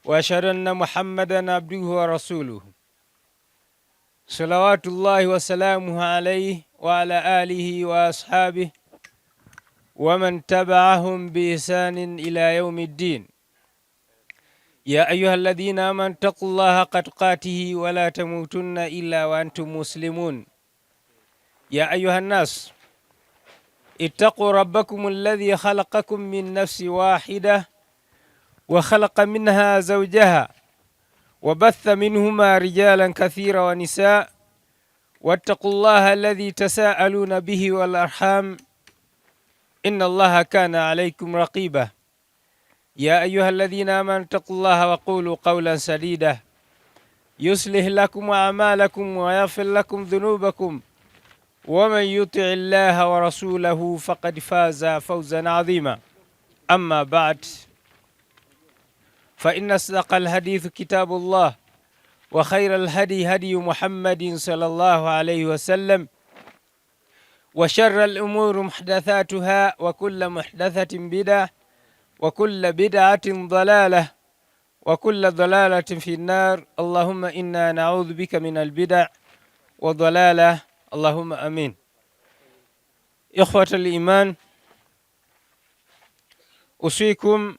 وأشهد أن محمدا عبده ورسوله صلوات الله وسلامه عليه وعلى آله وأصحابه ومن تبعهم بإحسان إلى يوم الدين. يا أيها الذين آمنوا اتقوا الله حق تقاته ولا تموتن إلا وأنتم مسلمون. يا أيها الناس اتقوا ربكم الذي خلقكم من نفس واحدة وخلق منها زوجها وبث منهما رجالا كثيرا ونساء واتقوا الله الذي تساءلون به والأرحام إن الله كان عليكم رقيبا. يا أيها الذين آمنوا اتقوا الله وقولوا قولا سديدا يصلح لكم أعمالكم ويغفر لكم ذنوبكم ومن يطع الله ورسوله فقد فاز فوزا عظيما. أما بعد، فإن أصدق الحديث كتاب الله وخير الهدي هدي محمد صلى الله عليه وسلم وشر الأمور محدثاتها وكل محدثة بدعة وكل بدعة ضلالة وكل ضلالة في النار. اللهم إنا نعوذ بك من البدع وضلالة، اللهم أمين. إخوة الإيمان، أوصيكم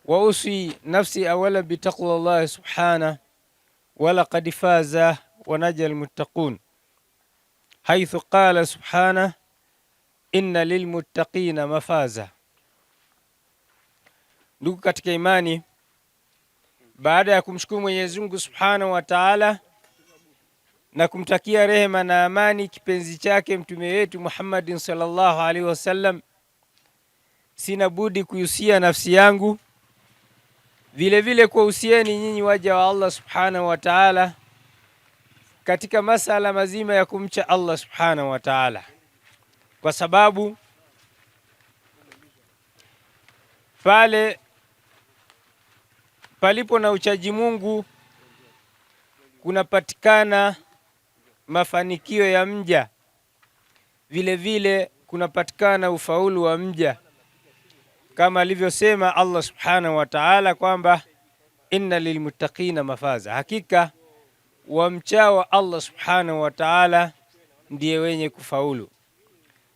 وأوصي نفسي أولا بتقوى الله سبحانه، ولقد فاز ونجى المتقون، حيث قال سبحانه إن للمتقين مفازا. Ndugu katika imani, baada ya kumshukuru Mwenyezi Mungu Subhanahu wa Ta'ala na kumtakia rehema na amani kipenzi chake mtume wetu Muhammadin sallallahu alaihi wasallam, sina budi kuhusia nafsi yangu vile vile kuhusieni nyinyi waja wa Allah Subhanahu wa Ta'ala katika masala mazima ya kumcha Allah Subhanahu wa Ta'ala, kwa sababu pale palipo na uchaji Mungu kunapatikana mafanikio ya mja, vile vile kunapatikana ufaulu wa mja, kama alivyosema Allah Subhanahu wa Ta'ala kwamba inna lilmuttaqina mafaza, hakika wamchao Allah Subhanahu wa Ta'ala ndiye wenye kufaulu.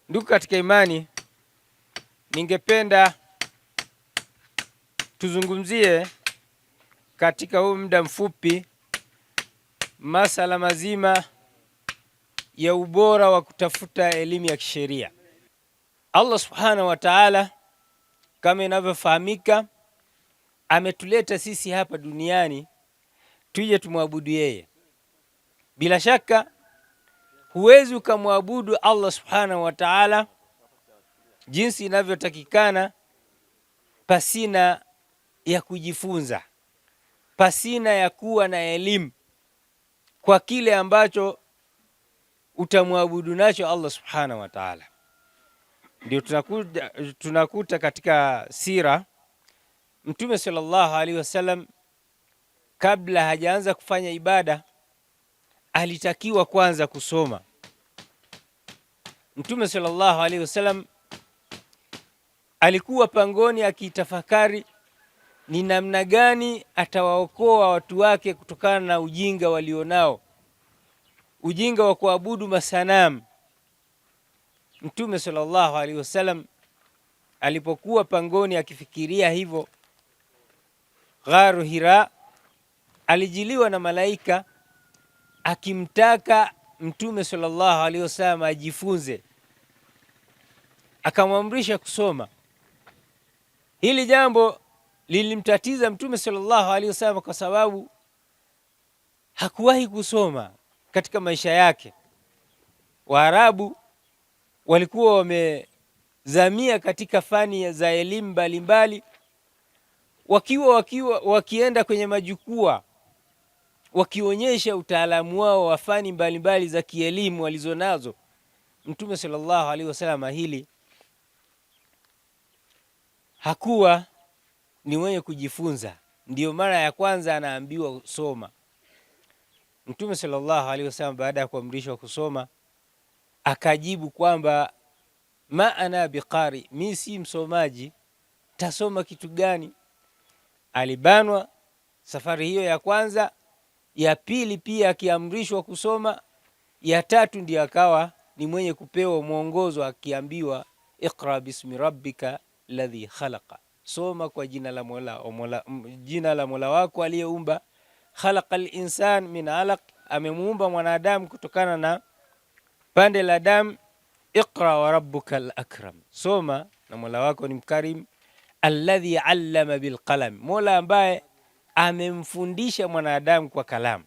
Ndugu katika imani, ningependa tuzungumzie katika huu muda mfupi masala mazima ya ubora wa kutafuta elimu ya kisheria. Allah Subhanahu wa Ta'ala, kama inavyofahamika, ametuleta sisi hapa duniani tuje tumwabudu yeye. Bila shaka huwezi ukamwabudu Allah Subhanahu wa Ta'ala jinsi inavyotakikana pasina ya kujifunza, pasina ya kuwa na elimu kwa kile ambacho utamwabudu nacho Allah Subhanahu wa Ta'ala. Ndio tunakuta katika sira Mtume sallallahu alaihi wasallam, kabla hajaanza kufanya ibada, alitakiwa kwanza kusoma. Mtume sallallahu alaihi wasallam alikuwa pangoni akitafakari ni namna gani atawaokoa watu wake kutokana na ujinga walionao, ujinga wa kuabudu masanamu. Mtume sallallahu alaihi wasallam alipokuwa pangoni akifikiria hivyo, Gharu Hira, alijiliwa na malaika akimtaka Mtume sallallahu alaihi wasallam ajifunze, akamwamrisha kusoma. Hili jambo lilimtatiza Mtume sallallahu alaihi wasallam kwa sababu hakuwahi kusoma katika maisha yake. Waarabu walikuwa wamezamia katika fani za elimu mbalimbali, wakienda kwenye majukwaa wakionyesha utaalamu wao wa fani mbalimbali za kielimu walizonazo. Mtume sallallahu alaihi wasallam hili hakuwa ni mwenye kujifunza, ndiyo mara ya kwanza anaambiwa kusoma. Mtume sallallahu alaihi wasallam baada ya kuamrishwa kusoma akajibu kwamba ma ana biqari, mimi si msomaji, tasoma kitu gani? alibanwa safari hiyo ya kwanza, ya pili pia akiamrishwa kusoma, ya tatu ndiyo akawa ni mwenye kupewa mwongozo akiambiwa iqra bismi rabbika ladhi khalaqa, soma kwa jina la Mola wako aliyeumba. Khalaqa al-insan min alaq, amemuumba mwanadamu kutokana na pande la damu. Iqra wa rabbuka al-akram, soma na Mola wako ni mkarim. Alladhi allama bil qalam, Mola ambaye amemfundisha mwanadamu kwa kalamu.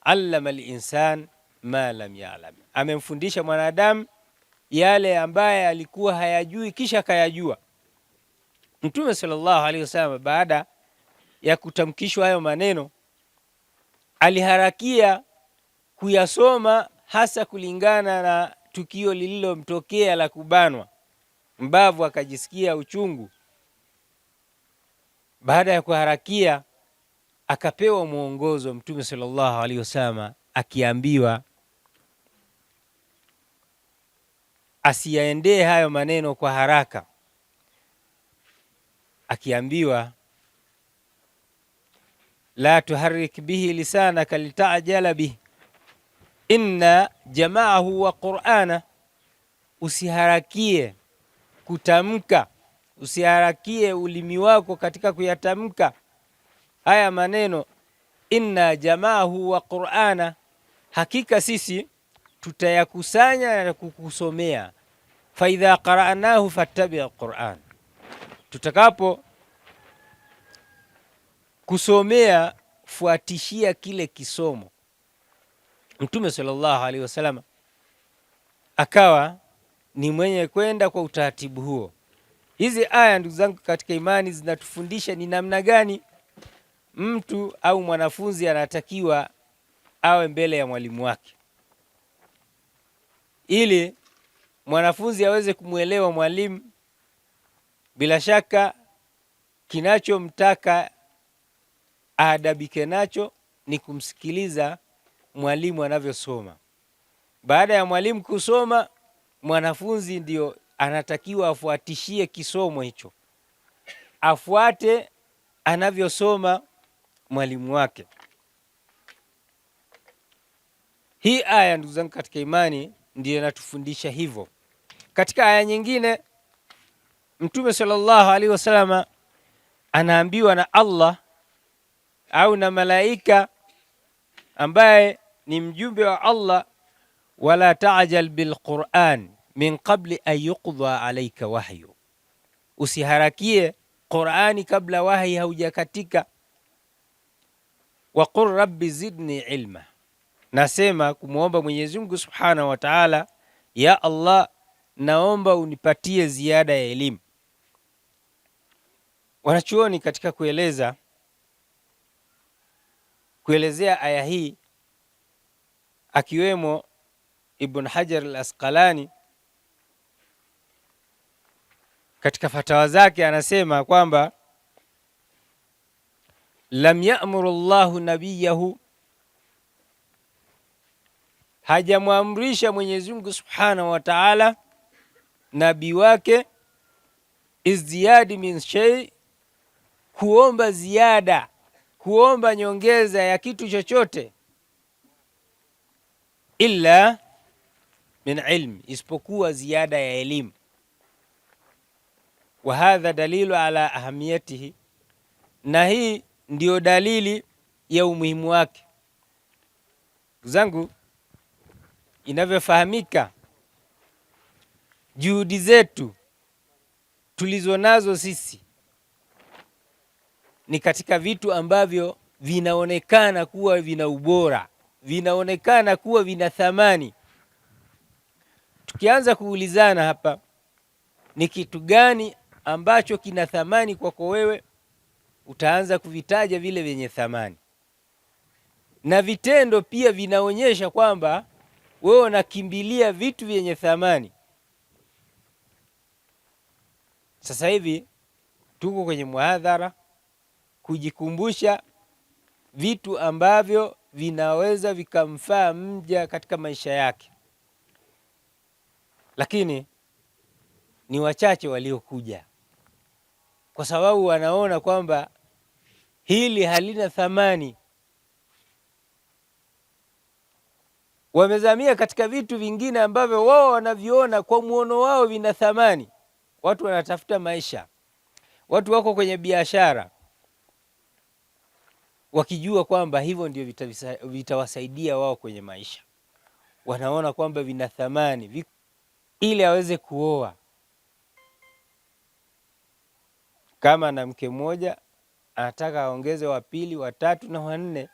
Allama al-insan ma lam ya'lam, amemfundisha mwanadamu yale ambaye alikuwa hayajui kisha kayajua. Mtume sallallahu alaihi wasallam baada ya kutamkishwa hayo maneno aliharakia kuyasoma, hasa kulingana na tukio lililomtokea la kubanwa mbavu, akajisikia uchungu. Baada ya kuharakia akapewa mwongozo Mtume sallallahu alaihi wasallam, akiambiwa asiyaendee hayo maneno kwa haraka, akiambiwa la tuharrik bihi lisanaka litajala bihi inna jamaahu wa qur'ana, usiharakie kutamka, usiharakie ulimi wako katika kuyatamka haya maneno. Inna jamaahu wa qur'ana, hakika sisi tutayakusanya na kukusomea. Fa idha qara'nahu fattabi' alquran, tutakapo kusomea fuatishia kile kisomo. Mtume sallallahu alaihi wasallam akawa ni mwenye kwenda kwa utaratibu huo. Hizi aya ndugu zangu katika imani zinatufundisha ni namna gani mtu au mwanafunzi anatakiwa awe mbele ya mwalimu wake, ili mwanafunzi aweze kumwelewa mwalimu. Bila shaka kinachomtaka aadabike nacho ni kumsikiliza mwalimu anavyosoma. Baada ya mwalimu kusoma, mwanafunzi ndio anatakiwa afuatishie kisomo hicho, afuate anavyosoma mwalimu wake. Hii aya ndugu zangu katika imani ndiyo inatufundisha hivyo. Katika aya nyingine Mtume sallallahu alaihi wasallam anaambiwa na Allah au na malaika ambaye ni mjumbe wa Allah, wala ta'jal bil Qur'an min qabli an yuqdha alayka wahyu, usiharakie Qur'ani kabla wahi haujakatika. Wa qur rabbi zidni ilma, nasema kumuomba Mwenyezi Mungu Subhanahu wa Ta'ala, ya Allah, naomba unipatie ziada ya elimu. Wanachuoni katika kuelezea aya hii, akiwemo Ibn Hajar al-Asqalani katika fatawa zake anasema kwamba lam ya'muru Allahu nabiyahu, hajamwamrisha Mwenyezi Mungu Subhanahu wa Ta'ala nabii wake izdiyadi min shay, kuomba ziada, kuomba nyongeza ya kitu chochote, illa min ilm, isipokuwa ziada ya elimu. Wa hadha dalilu ala ahamiyatihi, na hii ndio dalili ya umuhimu wake. Zangu, inavyofahamika, juhudi zetu tulizo nazo sisi ni katika vitu ambavyo vinaonekana kuwa vina ubora, vinaonekana kuwa vina thamani. Tukianza kuulizana hapa, ni kitu gani ambacho kina thamani kwako wewe, utaanza kuvitaja vile vyenye thamani, na vitendo pia vinaonyesha kwamba wewe unakimbilia vitu vyenye thamani. Sasa hivi tuko kwenye muhadhara kujikumbusha vitu ambavyo vinaweza vikamfaa mja katika maisha yake, lakini ni wachache waliokuja, kwa sababu wanaona kwamba hili halina thamani. Wamezamia katika vitu vingine ambavyo wao wanaviona kwa muono wao vina thamani. Watu wanatafuta maisha, watu wako kwenye biashara wakijua kwamba hivyo ndio vitawasaidia wao kwenye maisha. Wanaona kwamba vina thamani ili aweze kuoa. Kama na mke mmoja anataka aongeze wa pili, wa tatu na wa nne.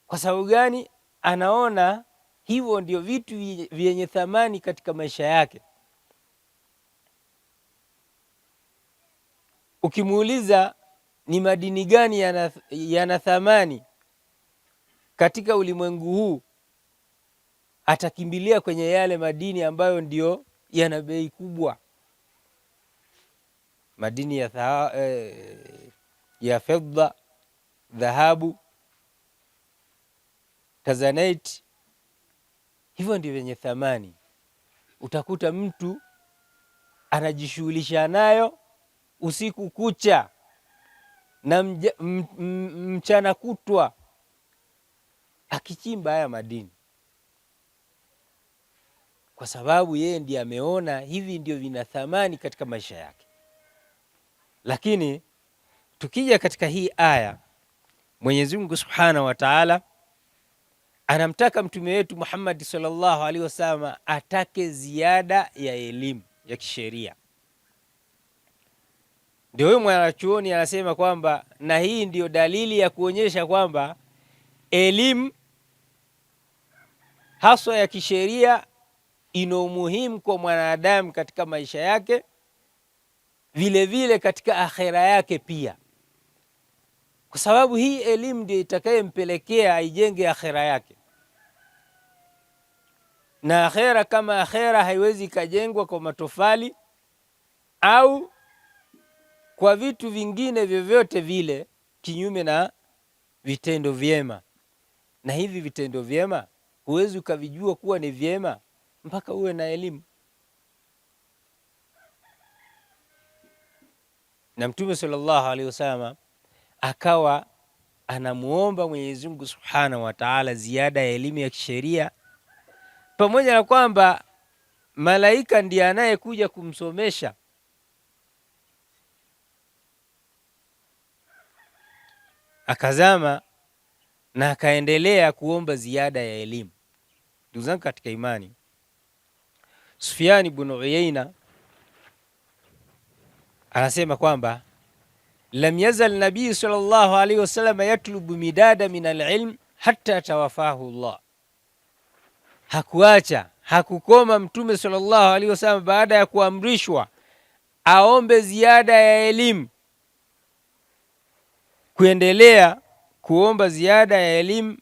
Kwa sababu gani? Anaona hivyo ndio vitu vyenye thamani katika maisha yake. Ukimuuliza ni madini gani yana thamani katika ulimwengu huu, atakimbilia kwenye yale madini ambayo ndio yana bei kubwa. Madini ya fedha, dhahabu, Tanzanite, hivyo ndio vyenye thamani. Utakuta mtu anajishughulisha nayo usiku kucha na mchana kutwa akichimba haya madini, kwa sababu yeye ndiye ameona hivi ndio vina thamani katika maisha yake. Lakini tukija katika hii aya, Mwenyezi Mungu Subhanahu wa Ta'ala anamtaka mtume wetu Muhammad sallallahu alaihi wasallam atake ziada ya elimu ya kisheria. Ndio huyo mwanachuoni anasema kwamba, na hii ndio dalili ya kuonyesha kwamba elimu haswa ya kisheria ina umuhimu kwa mwanadamu katika maisha yake, vile vile katika akhera yake pia, kwa sababu hii elimu ndio itakayempelekea aijenge akhera yake. Na akhera kama akhera haiwezi ikajengwa kwa matofali au kwa vitu vingine vyovyote vile kinyume na vitendo vyema. Na hivi vitendo vyema huwezi ukavijua kuwa ni vyema mpaka uwe na elimu. Na Mtume sallallahu alaihi wasallam akawa anamuomba Mwenyezi Mungu Subhanahu wa Ta'ala ziada ya elimu ya kisheria, pamoja na kwamba malaika ndiye anayekuja kumsomesha. Akazama na akaendelea kuomba ziada ya elimu. Ndugu zangu katika imani, Sufyan ibn Uyayna anasema kwamba lam yazal nabii sallallahu alaihi wasallam yatlubu midada min alilm hatta tawafahu Allah. Hakukoma Mtume sallallahu alaihi wasallam baada ya kuamrishwa aombe ziada ya elimu, kuendelea kuomba ziada ya elimu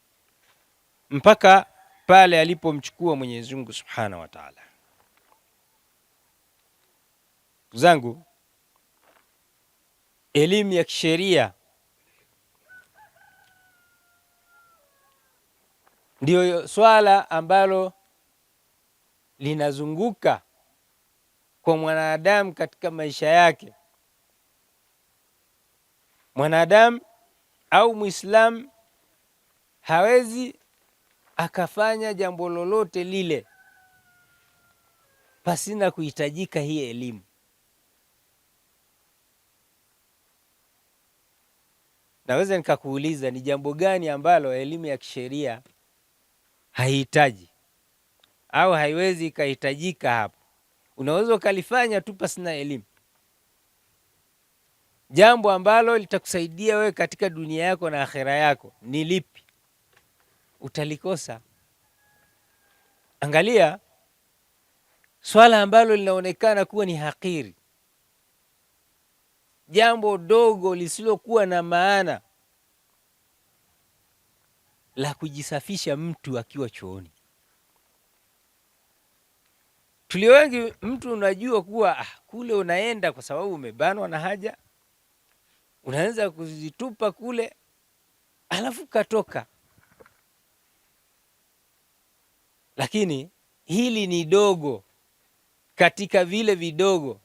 mpaka pale alipomchukua Mwenyezi Mungu Subhanahu wa Ta'ala. Zangu, elimu ya kisheria ndiyo swala ambalo linazunguka kwa mwanadamu katika maisha yake. Mwanadamu au Muislamu hawezi akafanya jambo lolote lile pasina kuhitajika hii elimu. Naweza nikakuuliza ni jambo gani ambalo elimu ya kisheria haihitaji au haiwezi ikahitajika hapo? Unaweza ukalifanya tu pasina elimu. Jambo ambalo litakusaidia wewe katika dunia yako na akhera yako ni lipi? Utalikosa. Angalia swala ambalo linaonekana kuwa ni hakiri, jambo dogo lisilokuwa na maana, la kujisafisha mtu akiwa chooni. Tulio wengi, mtu unajua kuwa kule unaenda kwa sababu umebanwa na haja, unaanza kuzitupa kule alafu katoka. Lakini hili ni dogo katika vile vidogo.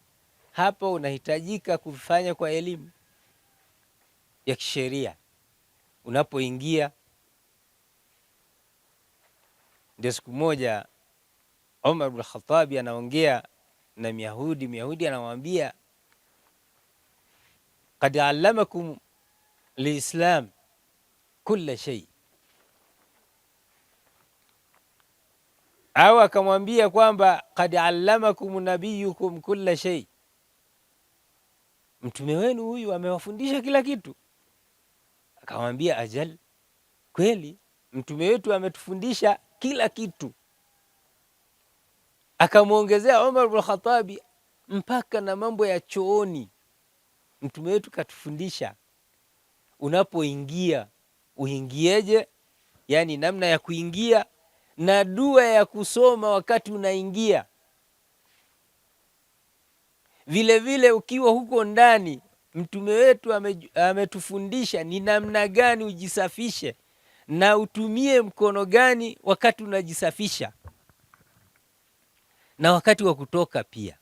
Hapa unahitajika kufanya kwa elimu. ya kisheria unapoingia. Ndio siku moja Umar ibn Khattab anaongea na Myahudi anamwambia, qad allamakum liislam kulla shay, au akamwambia kwamba qad allamakum nabiyukum kulla shay, mtume wenu huyu amewafundisha kila kitu. Akamwambia ajal, kweli mtume wetu ametufundisha kila kitu. Akamwongezea Umar ibn Khattab, mpaka na mambo ya chooni mtume wetu katufundisha, unapoingia uingieje, yani namna ya kuingia na dua ya kusoma wakati unaingia. Vile vile ukiwa huko ndani, mtume wetu ametufundisha ni namna gani ujisafishe na utumie mkono gani wakati unajisafisha, na wakati wa kutoka pia.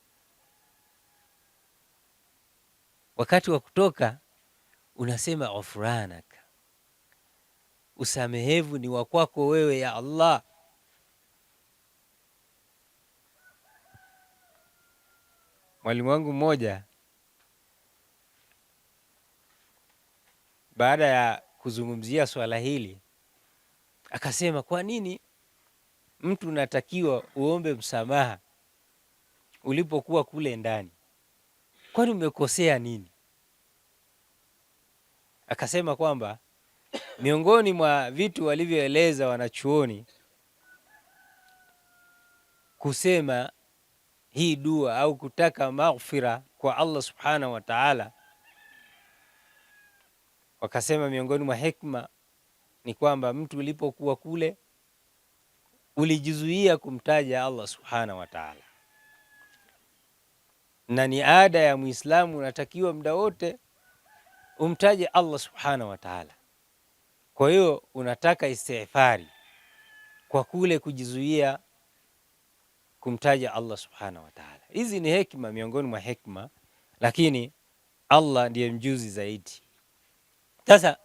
Wakati wa kutoka unasema ghufranaka, usamehevu ni wa kwako wewe ya Allah. Mwalimu wangu mmoja baada ya kuzungumzia swala hili akasema, kwa nini mtu unatakiwa uombe msamaha ulipokuwa kule ndani? Kwani umekosea nini? Akasema kwamba miongoni mwa vitu walivyoeleza wanachuoni kusema hii dua au kutaka maghfira kwa Allah subhanahu wa ta'ala, wakasema miongoni mwa hikma ni kwamba mtu ulipokuwa kule ulijizuia kumtaja Allah subhanahu wa ta'ala, na ni ada ya Muislamu, unatakiwa muda wote umtaje Allah subhanahu wa ta'ala. Kwa hiyo unataka istighfari kwa kule kujizuia kumtaja Allah subhanahu wa ta'ala. Hizi ni hekima miongoni mwa hekima, lakini Allah ndiye mjuzi zaidi. Sasa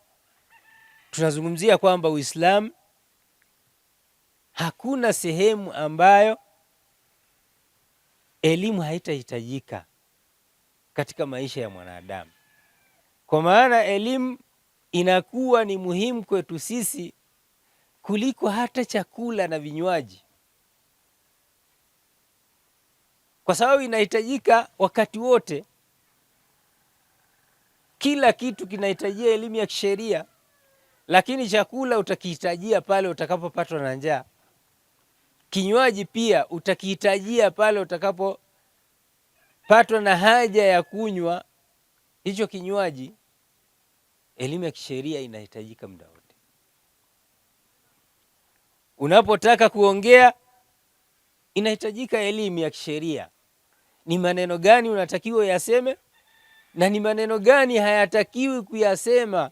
tunazungumzia kwamba Uislamu hakuna sehemu ambayo elimu haitahitajika katika maisha ya mwanadamu, kwa maana elimu inakuwa ni muhimu kwetu sisi kuliko hata chakula na vinywaji, kwa sababu inahitajika wakati wote. Kila kitu kinahitajia elimu ya kisheria, lakini chakula utakihitajia pale utakapopatwa na njaa. Kinywaji pia utakihitajia pale utakapopatwa na haja ya kunywa hicho kinywaji. Elimu ya kisheria inahitajika muda wote. Unapotaka kuongea, inahitajika elimu ya kisheria. Ni maneno gani unatakiwa yaseme na ni maneno gani hayatakiwi kuyasema.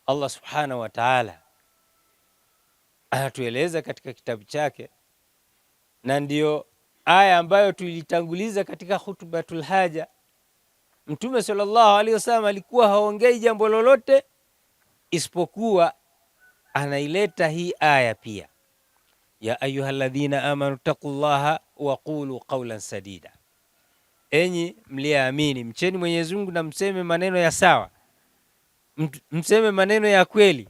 Allah subhanahu wa ta'ala anatueleza katika kitabu chake, na ndiyo aya ambayo tulitanguliza katika khutbatul haja. Mtume sallallahu alaihi wasallam alikuwa haongei jambo lolote isipokuwa anaileta hii aya pia, ya ayyuhalladhina amanu taqullaha wa qulu qawlan sadida, enyi mliamini mcheni Mwenyezi Mungu na mseme maneno ya sawa, mseme maneno ya kweli.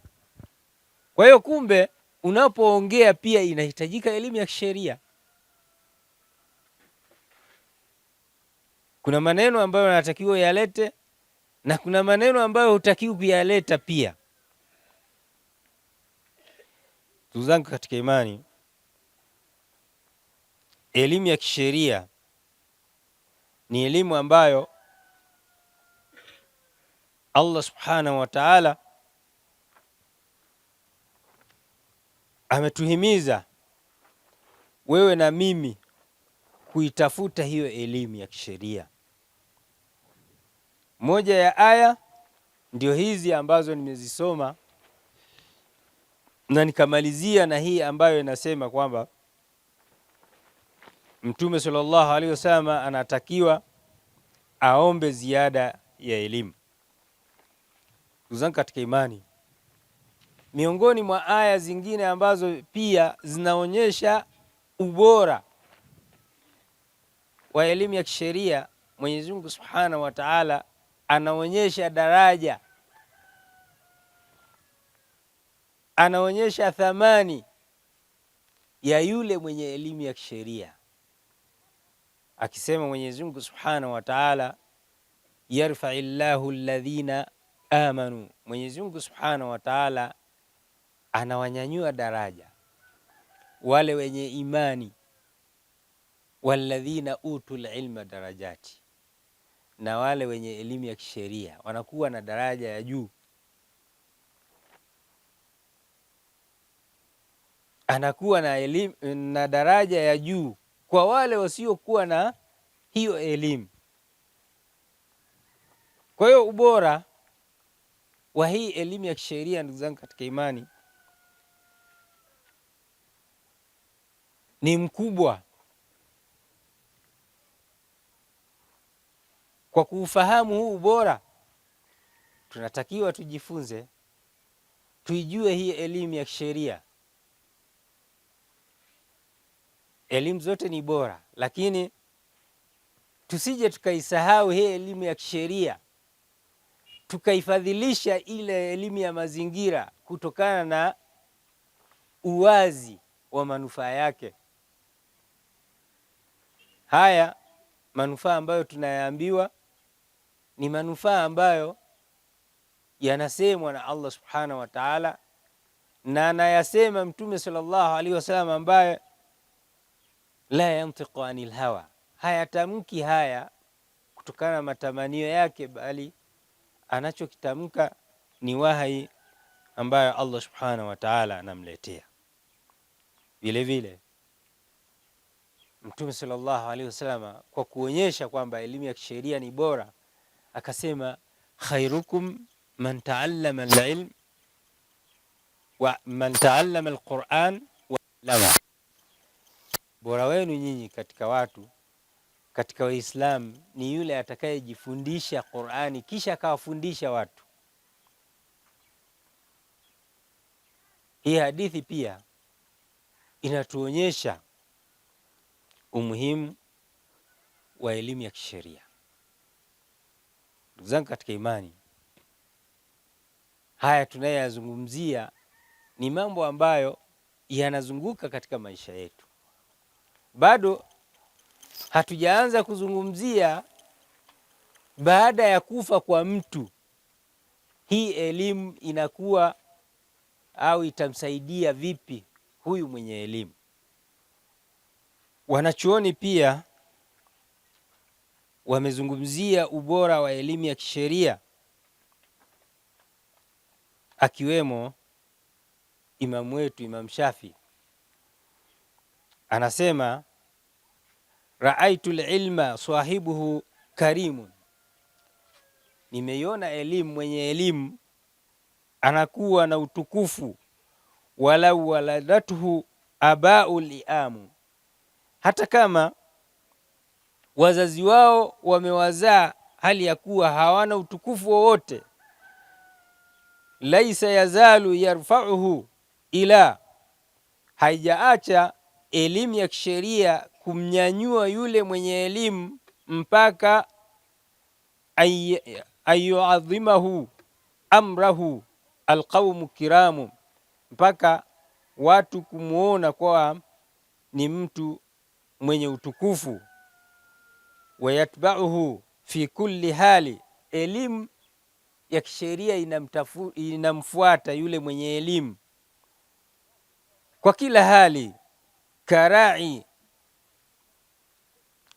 Kwa hiyo kumbe unapoongea pia inahitajika elimu ya kisheria. Kuna maneno ambayo yanatakiwa yalete na kuna maneno ambayo hutakiwi kuyaleta pia. Ndugu zangu katika imani, elimu ya kisheria ni elimu ambayo Allah subhanahu wa ta'ala ametuhimiza wewe na mimi kuitafuta hiyo elimu ya kisheria. Moja ya aya ndio hizi ambazo nimezisoma na nikamalizia na hii ambayo inasema kwamba Mtume sallallahu alaihi wasallam anatakiwa aombe ziada ya elimu. Ndugu zangu katika imani, miongoni mwa aya zingine ambazo pia zinaonyesha ubora wa elimu ya kisheria, Mwenyezi Mungu Subhanahu wa Ta'ala anaonyesha daraja, anaonyesha thamani ya yule mwenye elimu ya kisheria, akisema Mwenyezi Mungu Subhanahu wa Ta'ala, yarfa'illahu alladhina amanu, Mwenyezi Mungu Subhanahu wa Ta'ala anawanyanyua daraja wale wenye imani, walladhina utul ilma darajati, na wale wenye elimu ya kisheria wanakuwa na daraja ya juu. Anakuwa na elimu na daraja ya juu kwa wale wasiokuwa na hiyo elimu. Kwa hiyo ubora wa hii elimu ya kisheria, ndugu zangu katika imani, ni mkubwa. Kwa kuufahamu huu ubora, tunatakiwa tujifunze, tuijue hii elimu ya kisheria. Elimu zote ni bora, lakini tusije tukaisahau hii elimu ya kisheria, tukaifadhilisha ile elimu ya mazingira kutokana na uwazi wa manufaa yake. Haya manufaa ambayo tunayaambiwa ni manufaa ambayo yanasemwa na Allah Subhanahu wa Ta'ala, na anayasema Mtume sallallahu alaihi wasallam, ambaye la yantiqu anil hawa, hayatamki haya kutokana na matamanio yake, bali anachokitamka ni wahi ambayo Allah Subhanahu wa Ta'ala anamletea. Vile vile Mtume sallallahu alaihi wasallam, kwa kuonyesha kwamba elimu ya kisheria ni bora, akasema khairukum man taallama al-ilm wa man taallama al-Qur'an wa allama, bora wenu nyinyi katika watu, katika Waislamu, ni yule atakayejifundisha Qur'ani kisha akawafundisha watu. Hii hadithi pia inatuonyesha umuhimu wa elimu ya kisheria. Ndugu zangu katika imani, haya tunayazungumzia ni mambo ambayo yanazunguka katika maisha yetu. Bado hatujaanza kuzungumzia baada ya kufa kwa mtu, hii elimu inakuwa au itamsaidia vipi huyu mwenye elimu. Wanachuoni pia wamezungumzia ubora wa elimu ya kisheria, akiwemo imamu wetu Imam Shafi. Anasema raaitu ilma sahibuhu karimun, nimeiona elimu, mwenye elimu anakuwa na utukufu. Walau waladatuhu abau liamu, hata kama wazazi wao wamewazaa hali ya kuwa hawana utukufu wowote. Laisa yazalu yarfa'uhu ila, haijaacha elimu ya kisheria kumnyanyua yule mwenye elimu mpaka ayuadhimahu amrahu alqaumu kiramu, mpaka watu kumuona kwa ni mtu mwenye utukufu. Wayatba'uhu fi kulli hali, elimu ya kisheria inamfuata yule mwenye elimu kwa kila hali. Karai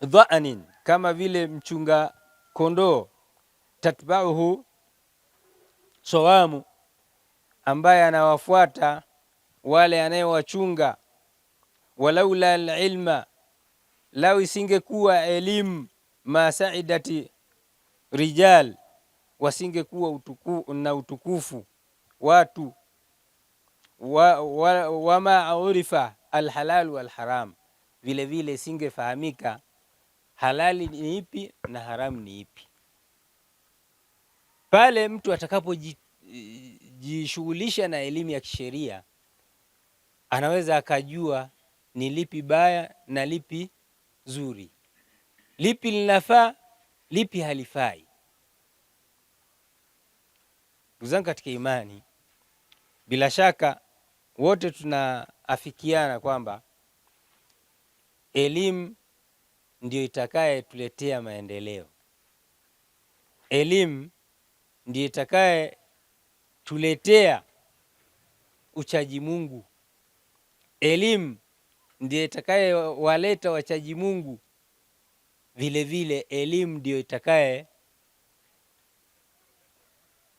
dha'anin, kama vile mchunga kondoo. Tatba'uhu sawamu, ambaye anawafuata wale anayewachunga. Walaula alilma, lau isingekuwa elimu, ma saidati rijal, wasingekuwa na utukufu watu. Wama urifa alhalal walharam, vile vile isingefahamika halali ni ipi na haramu ni ipi. Pale mtu atakapojishughulisha na elimu ya kisheria, anaweza akajua ni lipi baya na lipi zuri, lipi linafaa, lipi halifai. Ndugu zangu katika imani, bila shaka wote tunaafikiana kwamba elimu ndio itakayetuletea maendeleo. Elimu ndio itakayetuletea uchaji Mungu. Elimu ndio itakayewaleta wachaji Mungu. Vile vile elimu ndio itakaye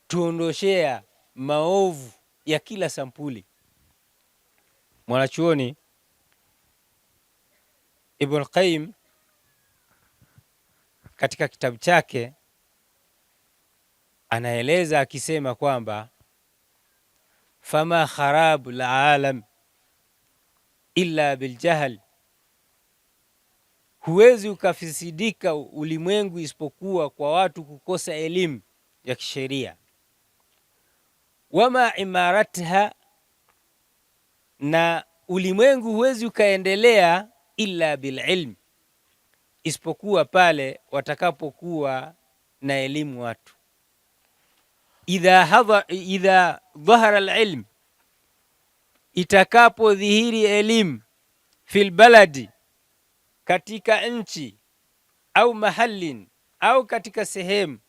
tuondoshea maovu ya kila sampuli. Mwanachuoni Ibn Qayyim katika kitabu chake anaeleza akisema kwamba fama kharabu alalam illa biljahl, huwezi ukafisidika ulimwengu isipokuwa kwa watu kukosa elimu ya kisheria. Wama imaratha, na ulimwengu huwezi ukaendelea illa bililm, isipokuwa pale watakapokuwa na elimu watu. Idha dhahara alilm, itakapodhihiri elimu, fil baladi, katika nchi, au mahallin, au katika sehemu,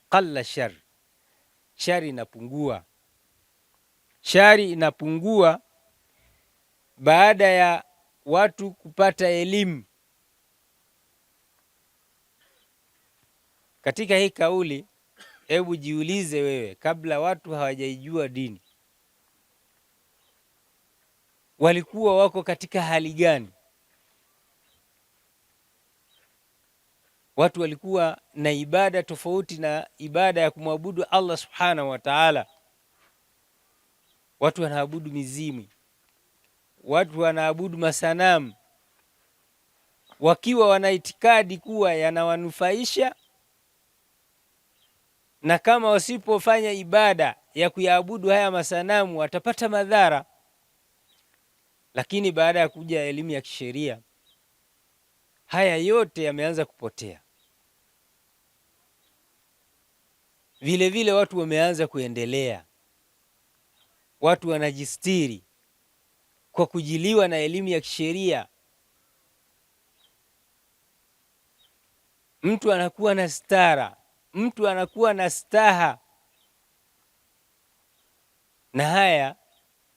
qalla shar, shari inapungua. Shari inapungua baada ya watu kupata elimu. Katika hii kauli, hebu jiulize wewe, kabla watu hawajaijua dini walikuwa wako katika hali gani? Watu walikuwa na ibada tofauti na ibada ya kumwabudu Allah subhanahu wa ta'ala. Watu wanaabudu mizimu, watu wanaabudu masanamu, wakiwa wana itikadi kuwa yanawanufaisha, na kama wasipofanya ibada ya kuyaabudu haya masanamu watapata madhara. Lakini baada ya kuja elimu ya kisheria, haya yote yameanza kupotea. Vile vile watu wameanza kuendelea, watu wanajistiri kwa kujiliwa na elimu ya kisheria. Mtu anakuwa na stara, mtu anakuwa na staha, na haya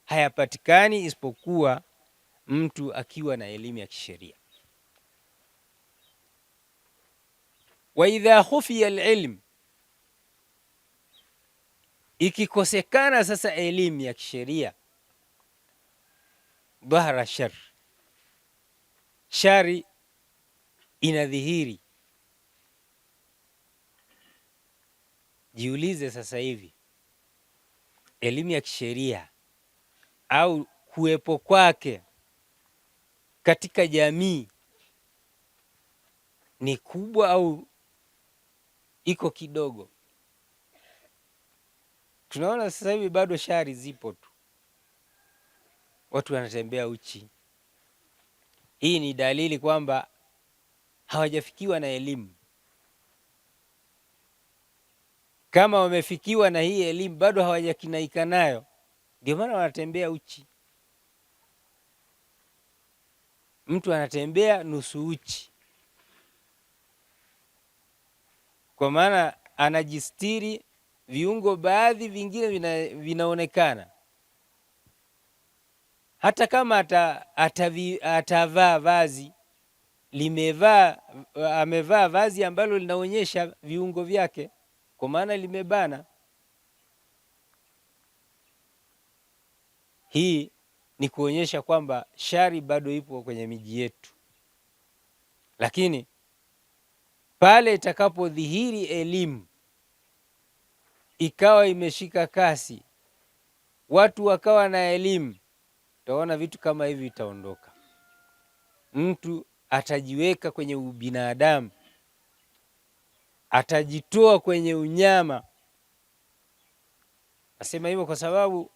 hayapatikani isipokuwa mtu akiwa na elimu ya kisheria. Wa idha khufiya alilm, ikikosekana sasa elimu ya kisheria, dhahara shar, shari inadhihiri. Jiulize sasa hivi, elimu ya kisheria au kuwepo kwake katika jamii ni kubwa au iko kidogo? Tunaona sasa hivi bado shari zipo tu, watu wanatembea uchi. Hii ni dalili kwamba hawajafikiwa na elimu. Kama wamefikiwa na hii elimu, bado hawajakinaika nayo, ndio maana wanatembea uchi. Mtu anatembea nusu uchi, kwa maana anajistiri viungo, baadhi vingine vinaonekana. Hata kama atavaa vazi amevaa vazi ambalo linaonyesha viungo vyake, kwa maana limebana. Hii ni kuonyesha kwamba shari bado ipo kwenye miji yetu. Lakini pale itakapodhihiri elimu, ikawa imeshika kasi, watu wakawa na elimu, utaona vitu kama hivi vitaondoka. Mtu atajiweka kwenye ubinadamu, atajitoa kwenye unyama. Nasema hivyo kwa sababu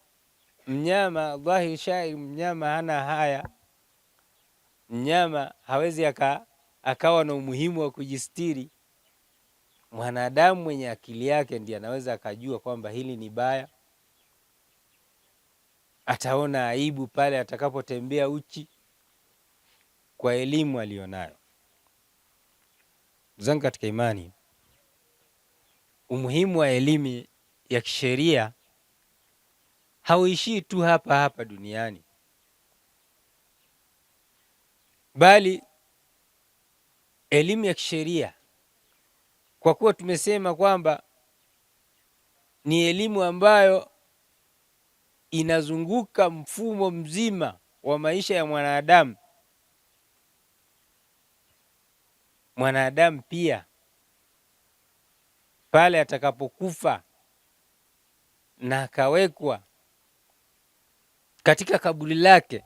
mnyama dhahir shair, mnyama hana haya, mnyama hawezi akawa na umuhimu wa kujistiri. Mwanadamu mwenye akili yake ndiye anaweza akajua kwamba hili ni baya, ataona aibu pale atakapotembea uchi kwa elimu alionayo. Zangu katika imani, umuhimu wa elimu ya kisheria hauishii tu hapa hapa duniani, bali elimu ya kisheria, kwa kuwa tumesema kwamba ni elimu ambayo inazunguka mfumo mzima wa maisha ya mwanadamu. Mwanadamu pia pale atakapokufa na akawekwa katika kaburi lake,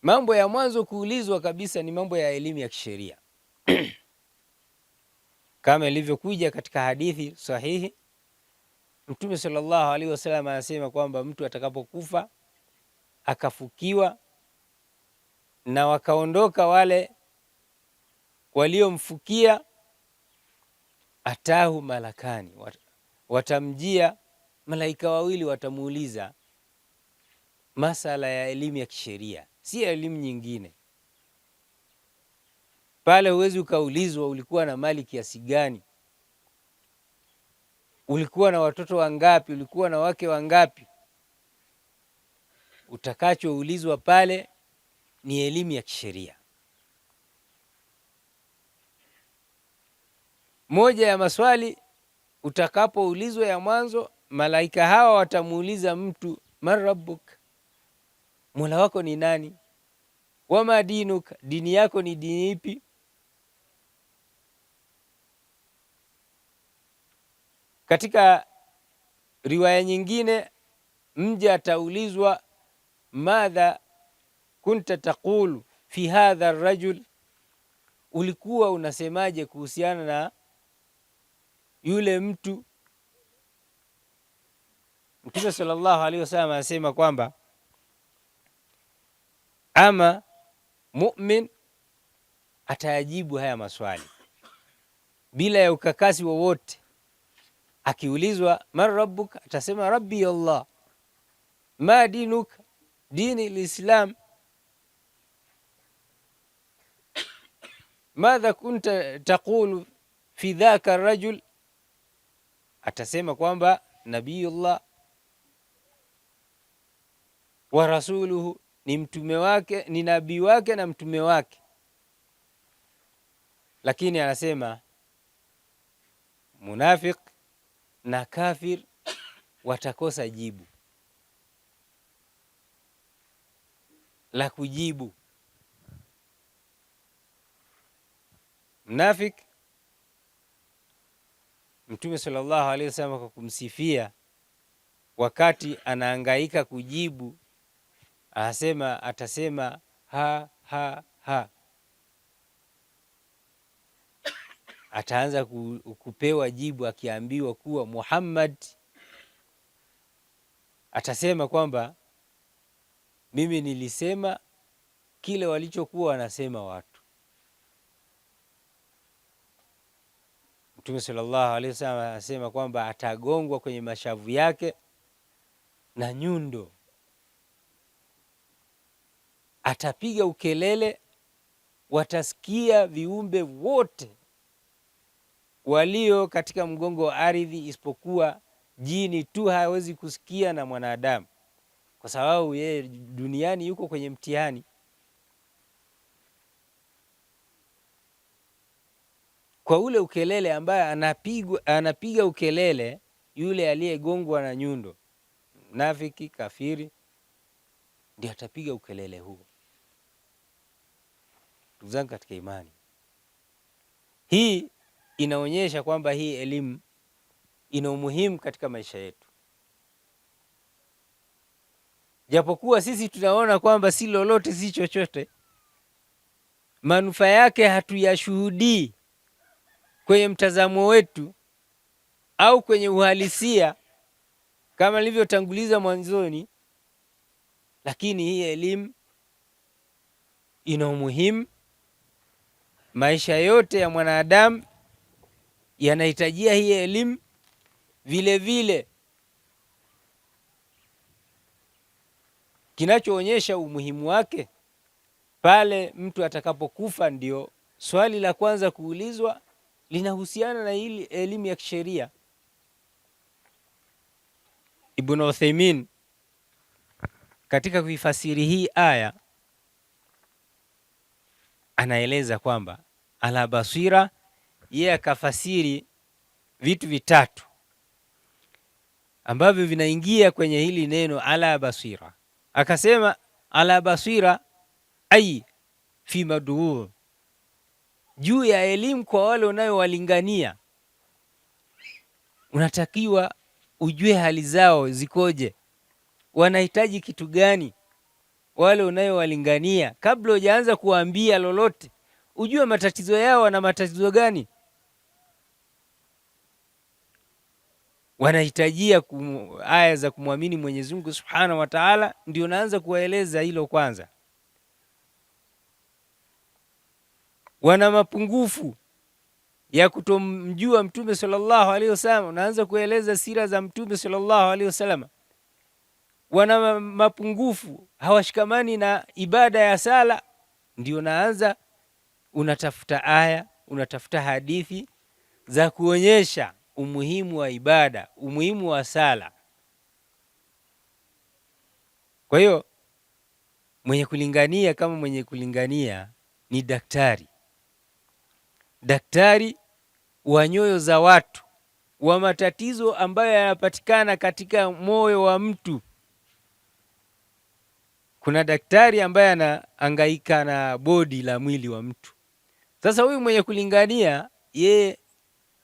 mambo ya mwanzo kuulizwa kabisa ni mambo ya elimu ya kisheria. Kama ilivyokuja katika hadithi sahihi, Mtume sallallahu alaihi wasallam anasema kwamba mtu atakapokufa akafukiwa na wakaondoka wale waliomfukia, atahu malakani, watamjia malaika wawili, watamuuliza masala ya elimu ya kisheria, si elimu nyingine. Pale huwezi ukaulizwa ulikuwa na mali kiasi gani, ulikuwa na watoto wangapi, ulikuwa na wake wangapi. Utakachoulizwa pale ni elimu ya kisheria. Moja ya maswali utakapoulizwa ya mwanzo, malaika hawa watamuuliza mtu, man rabbuk, Mola wako ni nani? Wama dinuk, dini yako ni dini ipi? Katika riwaya nyingine mja ataulizwa, madha kunta taqulu fi hadha ar-rajul, ulikuwa unasemaje kuhusiana na yule mtu? Mtume sallallahu alaihi wasallam anasema kwamba ama mu'min atayajibu haya maswali bila ya ukakasi wowote. Akiulizwa man rabbuk, atasema rabbi Allah. Ma dinuk, dini lislam. Madha kunta taqulu fi dhaka ar-rajul, atasema kwamba nabiyullah wa rasuluhu, ni mtume wake, ni nabii wake na mtume wake. Lakini anasema munafik na kafir watakosa jibu la kujibu. Mnafik, Mtume sallallahu alaihi wasallam kwa kumsifia wakati anahangaika kujibu, anasema, atasema ha ha ha. Ataanza kupewa jibu, akiambiwa kuwa Muhammad, atasema kwamba mimi nilisema kile walichokuwa wanasema watu. Mtume sallallahu alaihi wasallam anasema kwamba atagongwa kwenye mashavu yake na nyundo, atapiga ukelele, watasikia viumbe wote walio katika mgongo wa ardhi, isipokuwa jini tu hawezi kusikia na mwanadamu, kwa sababu yeye duniani yuko kwenye mtihani. Kwa ule ukelele ambaye anapiga ukelele yule aliyegongwa na nyundo, nafiki kafiri, ndiye atapiga ukelele huo. Ndugu zangu katika imani, hii inaonyesha kwamba hii elimu ina umuhimu katika maisha yetu. japokuwa sisi tunaona kwamba si lolote, si chochote, manufaa yake hatuyashuhudii kwenye mtazamo wetu au kwenye uhalisia kama nilivyotanguliza mwanzoni, lakini hii elimu ina umuhimu. Maisha yote ya mwanadamu yanahitajia hii elimu. Vile vile kinachoonyesha umuhimu wake pale mtu atakapokufa, ndio swali la kwanza kuulizwa linahusiana na hili elimu ya kisheria. Ibn Uthaymeen katika kuifasiri hii aya anaeleza kwamba ala basira, yeye akafasiri vitu vitatu ambavyo vinaingia kwenye hili neno ala basira. Akasema ala basira ai fi mad'u, juu ya elimu kwa wale unayowalingania, unatakiwa ujue hali zao zikoje, wanahitaji kitu gani wale unayowalingania. Kabla hujaanza kuambia lolote, ujue matatizo yao, wana matatizo gani, wanahitajia aya za kumwamini Mwenyezi Mungu Subhanahu wa Ta'ala. Ndio naanza kuwaeleza hilo kwanza. Wana mapungufu ya kutomjua Mtume sallallahu alaihi wasallam, naanza kueleza sira za Mtume sallallahu alaihi wasallam. Wana mapungufu, hawashikamani na ibada ya sala, ndio naanza unatafuta aya, unatafuta hadithi za kuonyesha umuhimu wa ibada, umuhimu wa sala. Kwa hiyo mwenye kulingania kama mwenye kulingania ni daktari, daktari wa nyoyo za watu, wa matatizo ambayo yanapatikana katika moyo wa mtu. Kuna daktari ambaye anahangaika na bodi la mwili wa mtu. Sasa huyu mwenye kulingania ye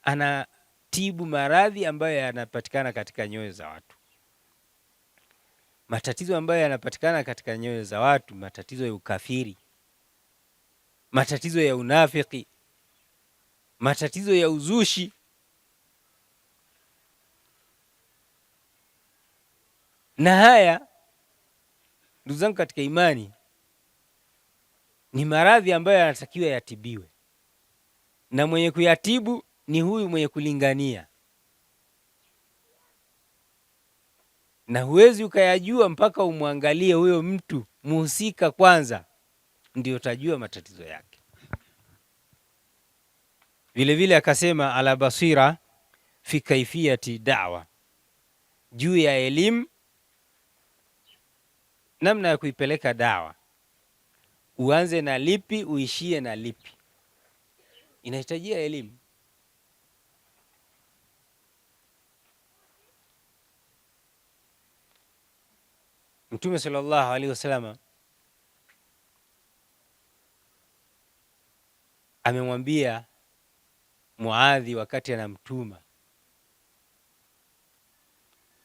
anatibu maradhi ambayo yanapatikana katika nyoyo za watu. Matatizo ambayo yanapatikana katika nyoyo za watu, matatizo ya ukafiri, matatizo ya unafiki, matatizo ya uzushi, na haya ndugu zangu katika imani ni maradhi ambayo yanatakiwa yatibiwe, na mwenye kuyatibu ni huyu mwenye kulingania, na huwezi ukayajua mpaka umwangalie huyo mtu muhusika kwanza, ndio utajua matatizo yake. Vile vile akasema ala basira fi kaifiyati da'wa, juu ya elimu, namna ya kuipeleka dawa. Uanze na lipi, uishie na lipi, inahitajia elimu. Mtume sallallahu alaihi wasallam amemwambia Muadhi wakati anamtuma,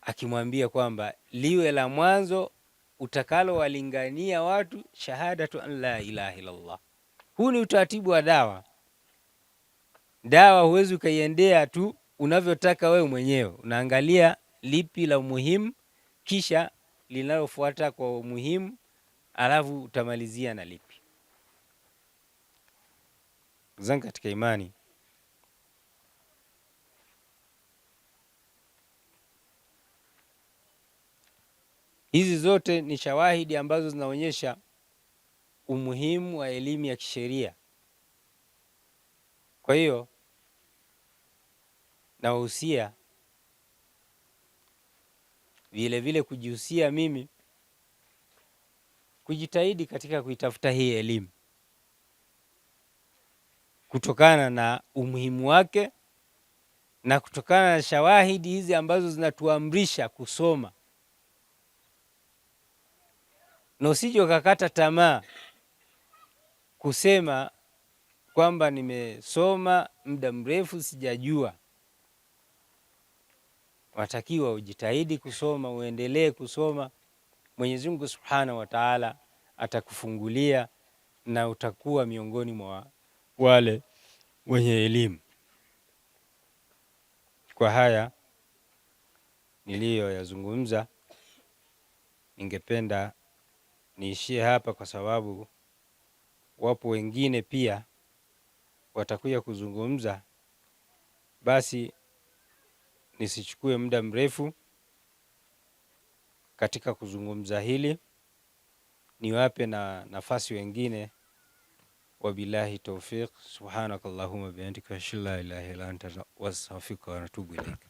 akimwambia kwamba liwe la mwanzo utakalo walingania watu shahadatu an la ilaha illallah. Huu ni utaratibu wa dawa. Dawa huwezi ukaiendea tu unavyotaka wewe mwenyewe, unaangalia lipi la umuhimu, kisha linalofuata kwa umuhimu, alafu utamalizia na lipi. Zangu katika imani, hizi zote ni shawahidi ambazo zinaonyesha umuhimu wa elimu ya kisheria. Kwa hiyo nawahusia vile vile kujihusia mimi kujitahidi katika kuitafuta hii elimu kutokana na umuhimu wake na kutokana na shawahidi hizi ambazo zinatuamrisha kusoma, na usije ukakata tamaa kusema kwamba nimesoma muda mrefu sijajua. Watakiwa ujitahidi kusoma, uendelee kusoma Mwenyezi Mungu Subhanahu wa Ta'ala atakufungulia na utakuwa miongoni mwa wale wenye elimu. Kwa haya niliyoyazungumza, ningependa niishie hapa, kwa sababu wapo wengine pia watakuja kuzungumza. Basi nisichukue muda mrefu katika kuzungumza hili, niwape na nafasi wengine. Wabillahi tawfiq. Subhanakallahumma bihamdika ashhadu an la ilaha illa anta astaghfiruka wa atubu ilaik.